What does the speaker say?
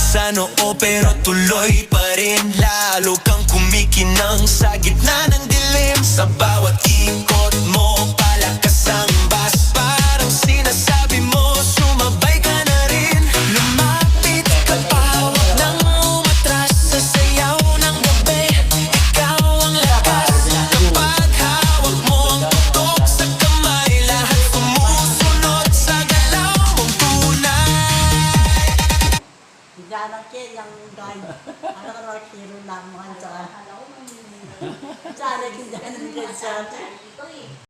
sa noo pero tuloy pa rin. Lalo kang kumikinang sa gitna ng dilim. Sa bawat ikot mo, palakas ang bas. Parang sinasabi mo, sumabay ka na rin. Lumapit ka pa, huwag nang umatras. Sa sayaw ng gabi, ikaw ang lakas. Kapag hawak mo ang putok sa kamay, lahat sumusunod sa galaw mong tunay. Diyan ang kaya yung guide. Ano ka naman hero lang mo. Diyan ang guide sa